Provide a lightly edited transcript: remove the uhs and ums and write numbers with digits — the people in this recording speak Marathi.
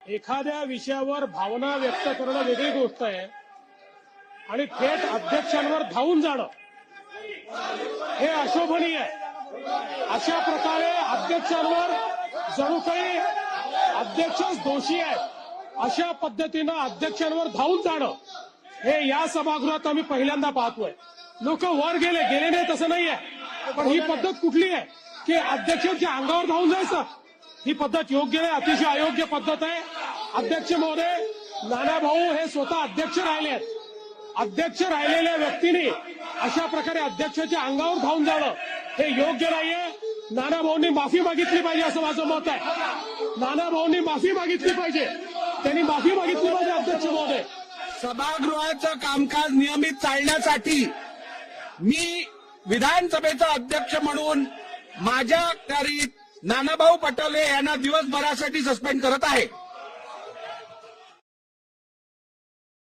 एखाद्या विषयावर भावना व्यक्त करणं वेगळी गोष्ट आहे आणि थेट अध्यक्षांवर धावून जाणं हे अशोभनीय आहे। अशा प्रकारे अध्यक्षांवर जणू काही अध्यक्षच दोषी आहेत अशा पद्धतीनं अध्यक्षांवर धावून जाणं हे या सभागृहात आम्ही पहिल्यांदा पाहतोय। लोक वर गेले नाही तसं नाहीये, पण ही पद्धत कुठली आहे की अध्यक्षांच्या अंगावर धावून जायचं? ही पद्धत योग्य नाही, अतिशय अयोग्य पद्धत आहे। अध्यक्ष महोदय, नानाभाऊ हे स्वतः अध्यक्ष राहिले आहेत। अध्यक्ष राहिलेल्या व्यक्तीने अशा प्रकारे अध्यक्षाच्या अंगावर धावून जाणं हे योग्य नाहीये। नानाभाऊंनी माफी मागितली पाहिजे असं माझं मत आहे। नानाभाऊंनी माफी मागितली पाहिजे, त्यांनी माफी मागितली पाहिजे अध्यक्ष महोदय। सभागृहाचं कामकाज नियमित चालण्यासाठी मी विधानसभेचा अध्यक्ष म्हणून माझ्या अखत्यारीत नानाभाऊ पटोले यांना दिवसभरासाठी सस्पेंड करत आहे।